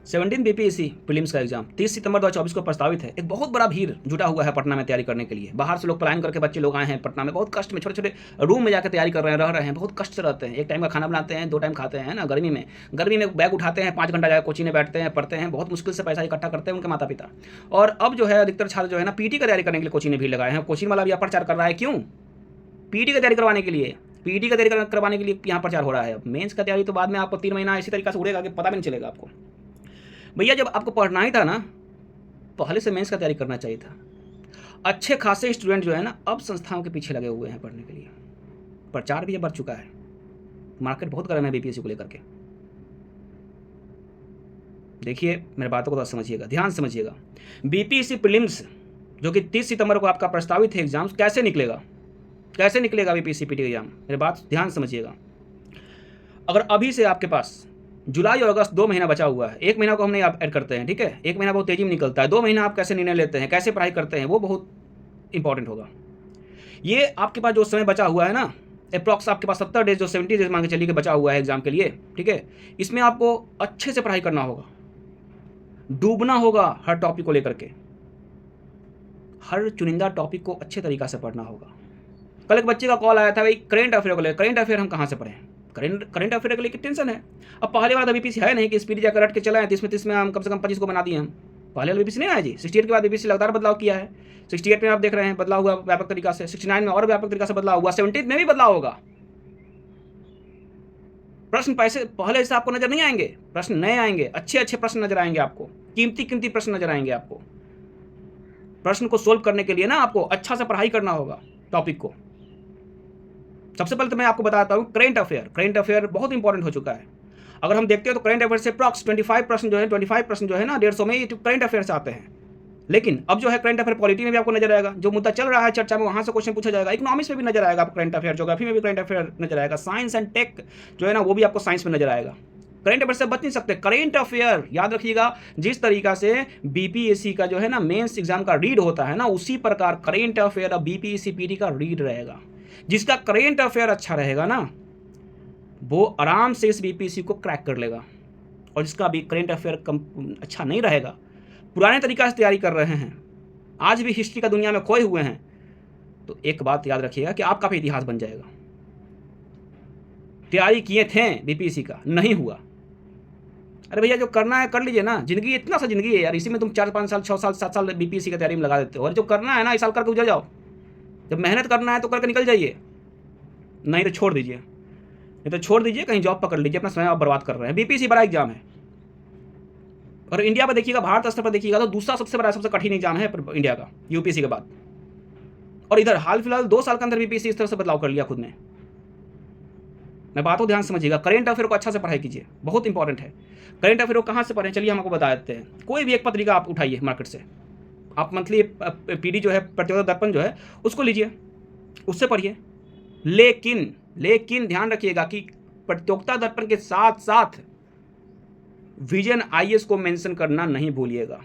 17 BPSC prelims का exam 30 सितंबर 2024 को प्रस्तावित है। एक बहुत बड़ा भीड़ जुटा हुआ है पटना में तैयारी करने के लिए। बाहर से लोग पलायन करके बच्चे लोग आए हैं पटना में, बहुत कष्ट में छोटे छोटे रूम में जाकर तैयारी कर रहे हैं, रह रहे हैं, बहुत कष्ट से रहते हैं। एक टाइम का खाना बनाते हैं, 2 टाइम खाते हैं ना। गर्मी में बैग उठाते हैं, 5 घंटा जाकर कोचिंग में बैठते हैं, पढ़ते हैं, बहुत मुश्किल से पैसा इकट्ठा करते हैं उनके माता पिता। और अब जो है अधिकतर छात्र जो है ना पीटी की तैयारी करने के लिए कोचिंग में भीड़ लगाए हैं। कोचिंग वाला भी यहाँ प्रचार कर रहा है, क्यों? पीटी की तैयारी करवाने के लिए, पीटी का तैयारी करवाने के लिए यहाँ प्रचार हो रहा है। अब मेंस का तैयारी तो बाद में आपको 3 महीना इसी तरीके से उड़ेगा कि पता भी नहीं चलेगा आपको। भैया जब आपको पढ़ना ही था ना, पहले से मेंस का तैयारी करना चाहिए था। अच्छे खासे स्टूडेंट जो है ना अब संस्थाओं के पीछे लगे हुए हैं पढ़ने के लिए। प्रचार भी बढ़ चुका है, मार्केट बहुत गर्म है बीपीएससी को लेकर के। देखिए मेरे बातों को तो समझिएगा, ध्यान समझिएगा। बीपीएससी प्रीलिम्स जो कि 30 सितंबर को आपका प्रस्तावित है एग्जाम, कैसे निकलेगा, कैसे निकलेगा बीपीएससी पीटी एग्जाम? मेरी बात ध्यान समझिएगा। अगर अभी से आपके पास जुलाई और अगस्त 2 महीना बचा हुआ है, 1 महीना को हमने आप ऐड करते हैं, ठीक है, 1 महीना बहुत तेजी में निकलता है, 2 महीना आप कैसे निर्णय लेते हैं, कैसे पढ़ाई करते हैं, वो बहुत इंपॉर्टेंट होगा। ये आपके पास जो समय बचा हुआ है ना, अप्रॉक्स आपके पास 70 डेज, जो 70 डेज मान के चलिए कि बचा हुआ है एग्जाम के लिए, ठीक है, इसमें आपको अच्छे से पढ़ाई करना होगा, डूबना होगा हर टॉपिक को लेकर के, हर चुनिंदा टॉपिक को अच्छे तरीका से पढ़ना होगा। कल एक बच्चे का कॉल आया था, भाई करेंट अफेयर को लेकर, करेंट अफेयर हम कहाँ से पढ़ें, करेंट अफेयर के लिए कितनी टेंशन है। अब पहले वाला बीपीएससी है नहीं कि स्पीड जाकर रट के चला है, 30 में हम कम से कम 25 को बना दिए हम। पहले वाला बीपीएससी नहीं आया जी। 68 के बाद बीपीएससी लगातार बदलाव किया है। 68 में आप देख रहे हैं बदलाव हुआ व्यापक तरीका से, 69 में और व्यापक तरीका से बदलाव हुआ, 70 में भी बदलाव होगा। प्रश्न पैसे पहले से आपको नजर नहीं आएंगे, प्रश्न नए आएंगे, अच्छे प्रश्न नजर आएंगे आपको, कीमती प्रश्न नजर आएंगे आपको। प्रश्न को सोल्व करने के लिए ना आपको अच्छा से पढ़ाई करना होगा टॉपिक को। सबसे पहले तो मैं आपको बताता हूँ करेंट अफेयर बहुत इंपॉर्टेंट हो चुका है। अगर हम देखते हैं तो करेंट अफेयर से अप्रॉक्स 25 प्रश्न जो है 150 में करेंट अफेयर से आते हैं। लेकिन अब जो है करेंट अफेयर पॉलिटी में भी आपको नजर आएगा, जो मुद्दा चल रहा है चर्चा में वहां से क्वेश्चन पूछा जाएगा। इकोनॉमिक्स में भी नजर आएगा आपको करेंट अफेयर, ज्योग्राफी में भी करेंट अफेयर नजर आएगा, साइंस एंड टेक जो है ना वो भी आपको साइंस में नजर आएगा। करेंट अफेयर से बच नहीं सकते। करेंट अफेयर याद रखिएगा, जिस तरीका से बीपीएससी का जो है ना मेंस एग्जाम का रीड होता है ना, उसी प्रकार करेंट अफेयर अब बीपीएससी पीटी का रीड रहेगा। जिसका करेंट अफेयर अच्छा रहेगा ना वो आराम से इस बीपीएससी को क्रैक कर लेगा, और जिसका भी करेंट अफेयर अच्छा नहीं रहेगा, पुराने तरीका से तैयारी कर रहे हैं, आज भी हिस्ट्री का दुनिया में खोए हुए हैं, तो एक बात याद रखिएगा कि आपका भी इतिहास बन जाएगा। तैयारी किए थे बीपीएससी का, नहीं हुआ, अरे भैया जो करना है कर लीजिए ना, जिंदगी इतना सा जिंदगी है यार, इसी में तुम 4-5 साल 6 साल 7 साल बीपीएससी की तैयारी में लगा देते हो। और जो करना है ना इस साल करके गुजर जाओ, जब मेहनत करना है तो करके निकल जाइए, नहीं तो छोड़ दीजिए, कहीं जॉब पकड़ लीजिए, अपना समय आप बर्बाद कर रहे हैं। बीपीएससी बड़ा एग्जाम है, और इंडिया पर देखिएगा, भारत स्तर पर देखिएगा तो दूसरा सबसे बड़ा सबसे कठिन एग्जाम है इंडिया का, यूपीएससी के बाद। और इधर हाल फिलहाल 2 साल के अंदर बीपीएससी इस तरह से बदलाव कर लिया खुद ने। मैं बात को ध्यान समझिएगा, करेंट अफेयर को अच्छा से पढ़ाई कीजिए, बहुत इंपॉर्टेंट है। करेंट अफेयर को कहाँ से पढ़ें, चलिए हम आपको बता देते हैं। कोई भी एक पत्रिका आप उठाइए मार्केट से, आप मंथली पीडी जो है प्रतियोगिता दर्पण जो है उसको लीजिए, उससे पढ़िए। लेकिन ध्यान रखिएगा कि प्रतियोगिता दर्पण के साथ साथ विजन आईएएस को मेंशन करना नहीं भूलिएगा।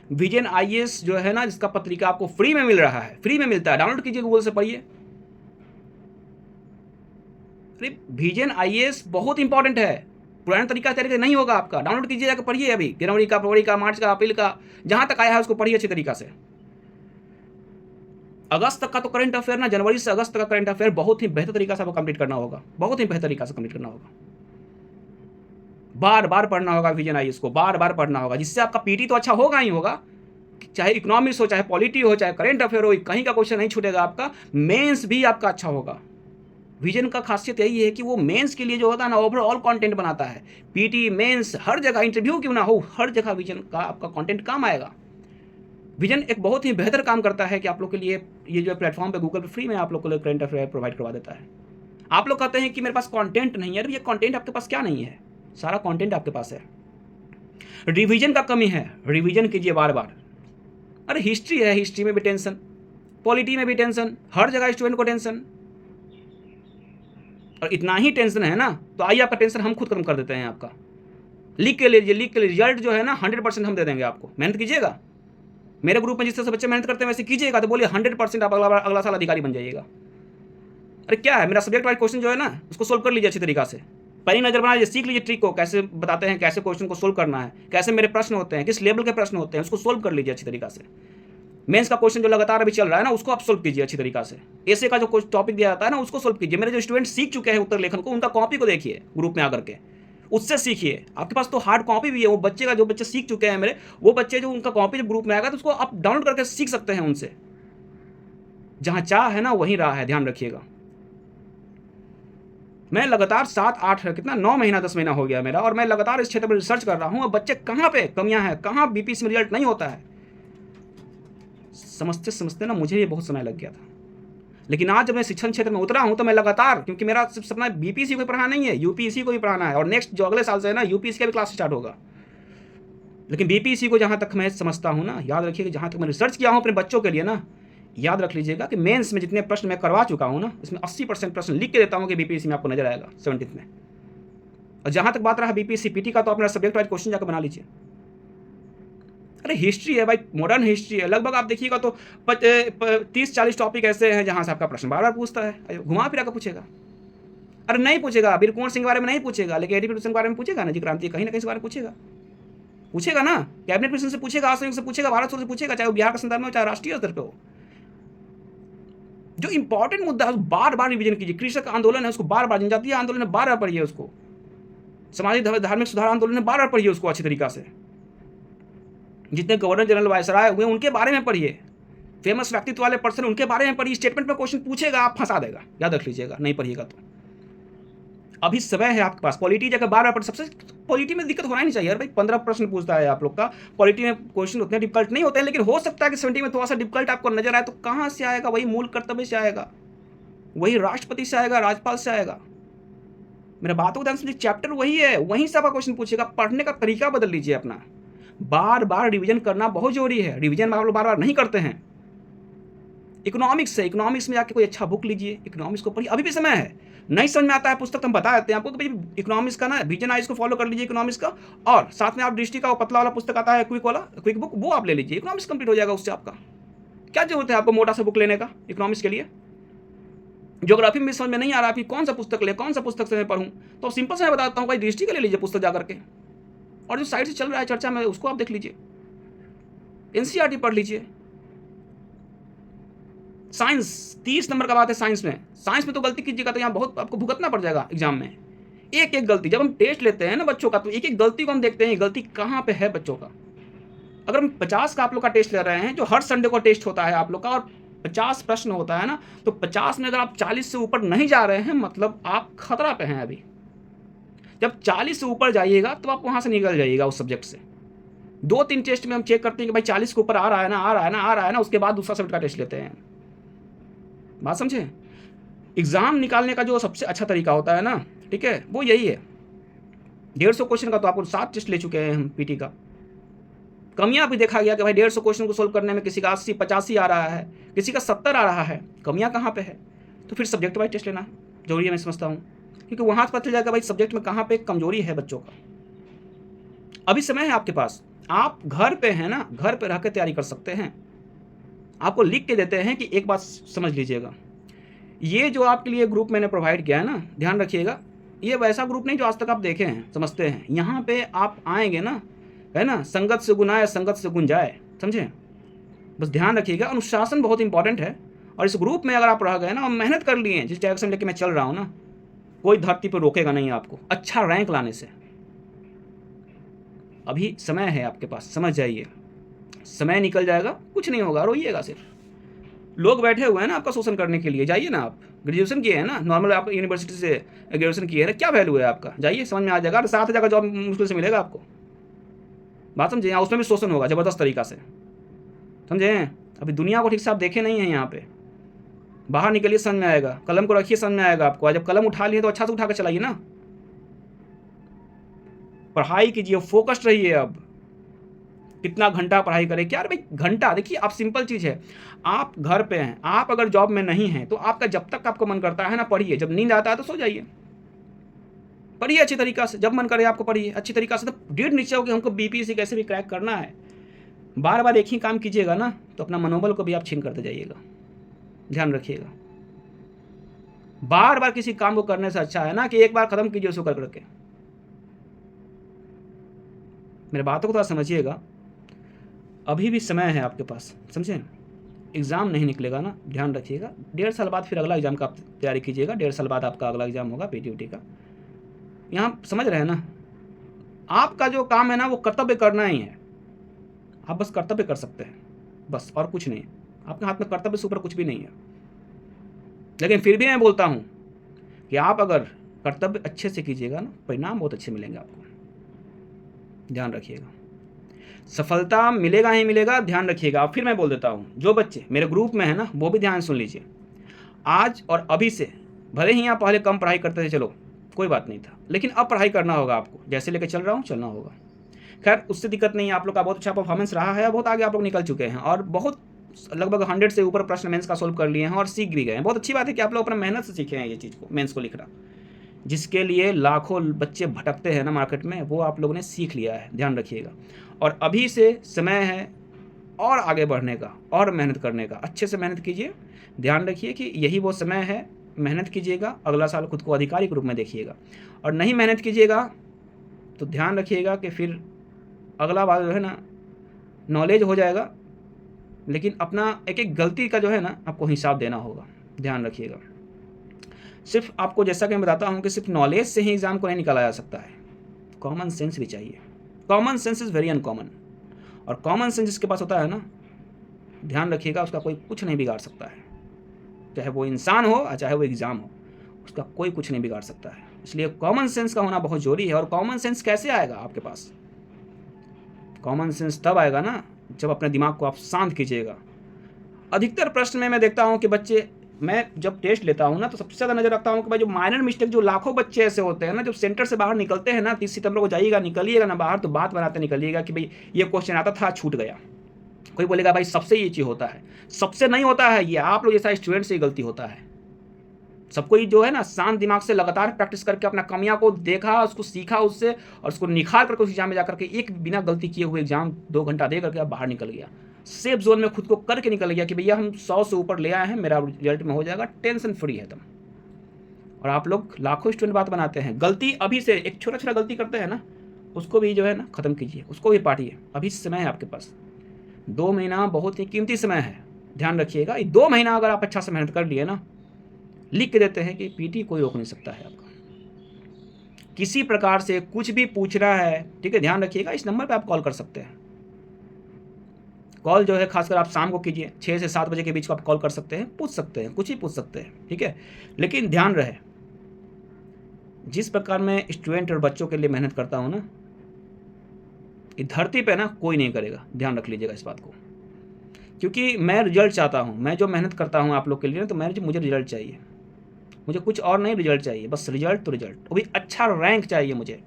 विजन आईएएस जो है ना, जिसका पत्रिका आपको फ्री में मिल रहा है, फ्री में मिलता है, डाउनलोड कीजिए गूगल से, पढ़िए। विजन आईएएस बहुत इंपॉर्टेंट है, पुराने तरीका तरीके नहीं होगा आपका, डाउनलोड कीजिए, जाकर पढ़िए। अभी जनवरी का, फरवरी का, मार्च का, अप्रैल का, जहां तक आया है उसको पढ़िए अच्छे तरीका से। अगस्त तक का तो करंट अफेयर ना, जनवरी से अगस्त तक का करंट अफेयर बहुत ही बेहतर तरीका से आपको कंप्लीट करना होगा, बहुत ही बेहतर तरीका से कंप्लीट करना होगा। बार बार पढ़ना होगा विजन आईएएस को, बार बार पढ़ना होगा, जिससे आपका पीटी तो अच्छा होगा ही होगा, चाहे इकोनॉमिक्स हो, चाहे पॉलिटी हो, चाहे करंट अफेयर हो, कहीं का क्वेश्चन नहीं छूटेगा आपका। मेंस भी आपका अच्छा होगा। विजन का खासियत यही है कि वो मेंस के लिए जो होता है ना ओवरऑल कंटेंट बनाता है। पीटी, मेंस, हर जगह इंटरव्यू क्यों ना हो, हर जगह विजन का आपका कंटेंट काम आएगा। विजन एक बहुत ही बेहतर काम करता है कि आप लोग के लिए ये जो प्लेटफॉर्म पे गूगल पे फ्री में आप लोग को लिए करंट अफेयर प्रोवाइड करवा देता है। आप लोग कहते हैं कि मेरे पास कंटेंट नहीं है, ये कंटेंट आपके पास क्या नहीं है, सारा कंटेंट आपके पास है। रिवीजन का कमी है, रिवीजन कीजिए बार बार। अरे हिस्ट्री है, हिस्ट्री में भी टेंशन, पॉलिटी में भी टेंशन, हर जगह स्टूडेंट को टेंशन, और इतना ही टेंशन है ना तो आइए आपका टेंशन हम खुद कम कर देते हैं। आपका लिख के लीजिए, लिख के रिजल्ट जो है ना 100% हम दे देंगे आपको। मेहनत कीजिएगा, मेरे ग्रुप में जिस तरह से बच्चे मेहनत करते हैं वैसे कीजिएगा तो बोलिए 100% आप अगला साल अधिकारी बन जाइएगा। अरे क्या है, मेरा सब्जेक्ट वाइज क्वेश्चन जो है ना उसको सोल्व कर लीजिए अच्छी तरीका से, पहली नज़र बना लीजिए, सीख लीजिए ट्रिक को, कैसे बताते हैं, कैसे क्वेश्चन को सोल्व करना है, कैसे मेरे प्रश्न होते हैं, किस लेवल के प्रश्न होते हैं, उसको सोल्व कर लीजिए अच्छी तरीका से। मेंस का क्वेश्चन जो लगातार अभी चल रहा है ना, उसको आप सोल्व कीजिए अच्छी तरीका से। ऐसे का जो कुछ टॉपिक दिया जाता है ना, उसको सोल्व कीजिए। मेरे जो स्टूडेंट सीख चुके हैं उत्तर लेखन को, उनका कॉपी को देखिए ग्रुप में आकर के, उससे सीखिए। आपके पास तो हार्ड कॉपी भी है, वो बच्चे का, जो बच्चे सीख चुके हैं मेरे, वो बच्चे जो उनका कॉपी जब ग्रुप में आएगा तो उसको आप डाउनलोड करके सीख सकते हैं उनसे। जहां चाह है ना वहीं राह है, ध्यान रखिएगा। मैं लगातार 7-8 कितना 9 महीना 10 महीना हो गया मेरा, और मैं लगातार इस क्षेत्र में रिसर्च कर रहा हूं। और बच्चे कहां पे कमियां हैं, कहां बीपीएससी में रिजल्ट नहीं होता है, समझते समझते ना मुझे ये बहुत समय लग गया था। लेकिन आज जब मैं शिक्षण क्षेत्र में उतरा हूं तो मैं लगातार, क्योंकि मेरा सिर्फ सपना बीपीएससी को पढ़ाना नहीं है, यूपीएससी को भी पढ़ाना है। और नेक्स्ट जो अगले साल से है ना, यूपीएससी का भी क्लास स्टार्ट होगा। लेकिन बीपीएससी को जहां तक मैं समझता हूं ना, याद रखिए कि जहां तक मैं रिसर्च किया हूं अपने बच्चों के लिए ना, याद रख लीजिएगा कि मेंस में जितने प्रश्न मैं करवा चुका हूं ना, इसमें 80% प्रश्न लिख के देता हूं कि बीपीएससी में आपको नजर आएगा 17th में। और जहां तक बात रहा बीपीएससी पीटी का, तो अपना सब्जेक्ट वाइज क्वेश्चन जाकर बना लीजिए। अरे हिस्ट्री है भाई, मॉडर्न हिस्ट्री है, लगभग आप देखिएगा तो 30-40 टॉपिक ऐसे हैं जहां से आपका प्रश्न बार बार पूछता है, घुमा फिरा कर पूछेगा। अरे नहीं पूछेगा, वीर कुंवर सिंह के बारे में नहीं पूछेगा, लेकिन एडी के बारे में पूछेगा ना जी, क्रांति कहीं ना कहीं से बारे में पूछेगा ना, कैबिनेट मिशन से पूछेगा, आसन से पूछेगा, भारत से पूछेगा, चाहे वो बिहार के संदर्भ में हो चाहे राष्ट्रीय स्तर पर हो। जो इंपॉर्टेंट मुद्दा है बार बार रिवीजन कीजिए। कृषक आंदोलन है उसको बार बार, जनजातीय आंदोलन है बार बार पढ़िए उसको, सामाजिक धार्मिक सुधार आंदोलन है बार बार पढ़िए उसको अच्छी तरीका से। जितने गवर्नर जनरल वायसराय हुए उनके बारे में पढ़िए, फेमस व्यक्तित्व वाले पर्सन उनके बारे में पढ़िए। स्टेटमेंट में क्वेश्चन पूछेगा, आप फंसा देगा, याद रख लीजिएगा। नहीं पढ़िएगा तो अभी समय है आपके पास। पॉलिटी जगह बार बार पढ़, सबसे पॉलिटी में दिक्कत होना ही नहीं चाहिए। भाई 15 प्रश्न पूछता है आप लोग का, पॉलिटी में क्वेश्चन उतने डिफिकल्ट नहीं होते हैं, लेकिन हो सकता है कि 70 में थोड़ा सा डिफिकल्ट आपको नजर आए, तो कहाँ से आएगा? वही मूल कर्तव्य से आएगा, वही राष्ट्रपति से आएगा, राज्यपाल से आएगा। मेरा बातों को ध्यान समझिए, चैप्टर वही है, वहीं से आपका क्वेश्चन पूछेगा। पढ़ने का तरीका बदल लीजिए अपना, बार बार रिवीजन करना बहुत जरूरी है। रिवीजन आप लोग बार बार नहीं करते हैं। इकोनॉमिक्स है, इकोनॉमिक्स में जाके कोई अच्छा बुक लीजिए, इकोनॉमिक्स को पढ़िए, अभी भी समय है। नहीं समझ में आता है पुस्तक तो हम बता देते हैं आपको कि भाई इकोनॉमिक्स का ना विजन आइज को फॉलो कर लीजिए इकोनॉमिक्स का, और साथ में आप दृष्टि का वो पतला वाला पुस्तक आता है, क्विक बुक, वो आप ले लीजिए, इकोनॉमिक्स कंप्लीट हो जाएगा उससे। आपका क्या जरूरत है आपको मोटा सा बुक लेने का इकोनॉमिक्स के लिए? ज्योग्राफी में समझ में नहीं आ रहा है कौन सा पुस्तक ले, कौन सा पुस्तक से मैं पढ़ूँ, तो सिंपल से मैं बताता हूँ भाई, दृष्टि का ले लीजिए पुस्तक जाकर के, और जो साइड से चल रहा है चर्चा में उसको आप देख लीजिए। एनसीईआरटी पढ़ लीजिए। साइंस 30 नंबर का बात है साइंस में तो गलती कीजिएगा तो यहाँ बहुत आपको भुगतना पड़ जाएगा एग्जाम में। एक एक गलती, जब हम टेस्ट लेते हैं ना बच्चों का, तो एक एक गलती को हम देखते हैं गलती कहाँ पे है बच्चों का। अगर हम 50 का आप लोग का टेस्ट ले रहे हैं, जो हर संडे को टेस्ट होता है आप लोग का, और 50 प्रश्न होता है ना, तो 50 में अगर आप 40 से ऊपर नहीं जा रहे हैं, मतलब आप खतरा पे हैं अभी। जब 40 से ऊपर जाइएगा तो आप वहाँ से निकल जाइएगा उस सब्जेक्ट से। 2-3 टेस्ट में हम चेक करते हैं कि भाई 40 के ऊपर आ रहा है ना, उसके बाद दूसरा सब्जेक्ट का टेस्ट लेते हैं। बात समझे? एग्जाम निकालने का जो सबसे अच्छा तरीका होता है ना, ठीक है, वो यही है। 150 क्वेश्चन का तो आपको 7 टेस्ट ले चुके हैं हम पीटी का। कमियां भी देखा गया कि भाई 150 क्वेश्चन को सोल्व करने में किसी का 80-85 आ रहा है, किसी का 70 आ रहा है। कमियां कहाँ पे है? तो फिर सब्जेक्ट वाइज टेस्ट लेना जरूरी है, मैं समझता हूँ, क्योंकि वहाँ से पता चल जाएगा भाई सब्जेक्ट में कहाँ पे कमजोरी है बच्चों का। अभी समय है आपके पास, आप घर पे हैं ना, घर पे रह के तैयारी कर सकते हैं। आपको लिख के देते हैं कि एक बात समझ लीजिएगा, ये जो आपके लिए ग्रुप मैंने प्रोवाइड किया है ना, ध्यान रखिएगा, ये वैसा ग्रुप नहीं जो आज तक आप देखे हैं, समझते हैं। यहाँ पे आप आएंगे ना, है ना, संगत से गुण आए, संगत से गुण जाए, समझे? बस ध्यान रखिएगा, अनुशासन बहुत इंपॉर्टेंट है। और इस ग्रुप में अगर आप रह गए ना और मेहनत कर लिए, जिस डायरेक्शन लेके मैं चल रहा हूँ ना, कोई धरती पर रोकेगा नहीं आपको अच्छा रैंक लाने से। अभी समय है आपके पास, समझ जाइए, समय निकल जाएगा, कुछ नहीं होगा, रोइएगा सिर्फ। लोग बैठे हुए हैं ना आपका शोषण करने के लिए, जाइए ना। आप ग्रेजुएशन किए हैं ना, नॉर्मल आप यूनिवर्सिटी से ग्रेजुएशन किए हैं, क्या वैल्यू है आपका? जाइए, समझ में आ जाएगा। 7,000 का जॉब मुश्किल से मिलेगा आपको, बात समझे? यहाँ उसमें भी शोषण होगा ज़बरदस्त तरीका से, समझे? अभी दुनिया को ठीक से आप देखे नहीं हैं यहाँ पे, बाहर निकलिए, समझ में आएगा। कलम को रखिए, समझ में आएगा आपको। जब कलम उठा लिए तो अच्छा से उठा कर चलाइए ना, पढ़ाई कीजिए, फोकस्ड रहिए। अब कितना घंटा पढ़ाई करें? क्या भाई घंटा, देखिए आप सिंपल चीज़ है, आप घर पे हैं, आप अगर जॉब में नहीं हैं, तो आपका जब तक आपको मन करता है ना पढ़िए, जब नींद आता है तो सो जाइए। पढ़िए अच्छी तरीका से, जब मन करे आपको पढ़िए अच्छी तरीका से। तो दृढ़ निश्चय हो कि हमको बीपीएससी कैसे भी क्रैक करना है। बार बार एक ही काम कीजिएगा ना, तो अपना मनोबल को भी आप छीन करते जाइएगा, ध्यान रखिएगा। बार बार किसी काम को करने से अच्छा है ना कि एक बार खत्म कीजिए उसको कर करके। मेरे बातों को थोड़ा समझिएगा, अभी भी समय है आपके पास, समझे। एग्ज़ाम नहीं निकलेगा ना, ध्यान रखिएगा। 1.5 साल बाद फिर अगला एग्ज़ाम का आप तैयारी कीजिएगा। 1.5 साल बाद आपका अगला एग्ज़ाम होगा पीटीयूटी का। यहाँ समझ रहे हैं ना, आपका जो काम है ना वो कर्तव्य करना ही है। आप बस कर्तव्य कर सकते हैं, बस, और कुछ नहीं। आपके हाथ में कर्तव्य से ऊपर कुछ भी नहीं है। लेकिन फिर भी मैं बोलता हूँ कि आप अगर कर्तव्य अच्छे से कीजिएगा ना, परिणाम बहुत अच्छे मिलेंगे आपको, ध्यान रखिएगा। सफलता मिलेगा ही मिलेगा, ध्यान रखिएगा। अब फिर मैं बोल देता हूँ, जो बच्चे मेरे ग्रुप में है ना वो भी ध्यान सुन लीजिए। आज और अभी से, भले ही आप पहले कम पढ़ाई करते थे, चलो कोई बात नहीं था, लेकिन अब पढ़ाई करना होगा आपको। जैसे लेके चल रहा हूँ चलना होगा। खैर उससे दिक्कत नहीं है, आप लोग का बहुत अच्छा परफॉर्मेंस रहा है, बहुत आगे आप लोग निकल चुके हैं और बहुत लगभग 100 से ऊपर प्रश्न मेंस का सोल्व कर लिए हैं और सीख भी गए हैं। बहुत अच्छी बात है कि आप लोग अपना मेहनत से सीखे हैं ये चीज़ को, मेंस को लिखना, जिसके लिए लाखों बच्चे भटकते हैं ना मार्केट में, वो आप लोगों ने सीख लिया है, ध्यान रखिएगा। और अभी से समय है और आगे बढ़ने का और मेहनत करने का। अच्छे से मेहनत कीजिए, ध्यान रखिए कि यही वो समय है, मेहनत कीजिएगा। अगला साल खुद को अधिकारी के रूप में देखिएगा, और नहीं मेहनत कीजिएगा तो ध्यान रखिएगा कि फिर अगला बार जो है ना नॉलेज हो जाएगा, लेकिन अपना एक एक गलती का जो है ना आपको हिसाब देना होगा, ध्यान रखिएगा। सिर्फ आपको, जैसा कि मैं बताता हूँ कि सिर्फ नॉलेज से ही एग्ज़ाम को नहीं निकाला जा सकता है, कॉमन सेंस भी चाहिए। Common sense is very uncommon, और कॉमन सेंस जिसके पास होता है ना, ध्यान रखिएगा, उसका कोई कुछ नहीं बिगाड़ सकता है। चाहे वो इंसान हो और चाहे वो एग्ज़ाम हो, उसका कोई कुछ नहीं बिगाड़ सकता है। इसलिए कॉमन सेंस का होना बहुत ज़रूरी है। और कॉमन सेंस कैसे आएगा आपके पास? कॉमन सेंस तब आएगा ना जब अपने दिमाग को आप शांत कीजिएगा। अधिकतर प्रश्न में मैं देखता हूँ कि बच्चे, मैं जब टेस्ट लेता हूँ ना तो सबसे ज़्यादा नज़र रखता हूँ कि भाई जो माइनर मिस्टेक, जो लाखों बच्चे ऐसे होते हैं ना, जब सेंटर से बाहर निकलते हैं ना, 30 सितंबर को जाइएगा, निकलिएगा ना बाहर, तो बात बनाते निकलिएगा कि भाई ये क्वेश्चन आता था, छूट गया। कोई बोलेगा भाई सबसे ये चीज़ होता है, सबसे नहीं होता है, ये आप लोग जैसा स्टूडेंट से ही गलती होता है। सबको ही जो है ना शांत दिमाग से लगातार प्रैक्टिस करके अपना कमियां को देखा, उसको सीखा उससे, और उसको निखार करके उस एग्जाम में जाकर के एक बिना गलती किए हुए एग्जाम 2 घंटा दे करके आप बाहर निकल गया, सेफ जोन में खुद को करके निकल गया कि भैया हम 100 से ऊपर ले आए हैं, मेरा रिजल्ट में हो जाएगा, टेंशन फ्री है तुम। और आप लोग लाखों स्टूडेंट बात बनाते हैं, गलती अभी से, एक छोटा छोटा गलती करते हैं ना, उसको भी जो है ना ख़त्म कीजिए, उसको भी पाटिए। अभी समय है आपके पास, 2 महीना बहुत ही कीमती समय है, ध्यान रखिएगा। ये 2 महीना अगर आप अच्छा से मेहनत कर लिए ना, लिख के देते हैं कि पीटी कोई रोक नहीं सकता है आपका। किसी प्रकार से कुछ भी पूछना है, ठीक है, ध्यान रखिएगा, इस नंबर पे आप कॉल कर सकते हैं। कॉल जो है खासकर आप शाम को कीजिए, 6 से 7 बजे के बीच को आप कॉल कर सकते हैं, पूछ सकते हैं, कुछ ही पूछ सकते हैं, ठीक है। लेकिन ध्यान रहे, जिस प्रकार मैं स्टूडेंट और बच्चों के लिए मेहनत करता हूँ ना, इस धरती पे ना कोई नहीं करेगा, ध्यान रख लीजिएगा इस बात को। क्योंकि मैं रिजल्ट चाहता हूँ, मैं जो मेहनत करता हूँ आप लोग के लिए ना, तो मुझे रिजल्ट चाहिए, मुझे कुछ और नहीं, रिजल्ट चाहिए, बस रिजल्ट तो रिजल्ट, वो भी अच्छा रैंक चाहिए मुझे।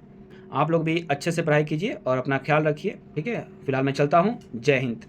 आप लोग भी अच्छे से पढ़ाई कीजिए और अपना ख्याल रखिए, ठीक है। फिलहाल मैं चलता हूँ, जय हिंद।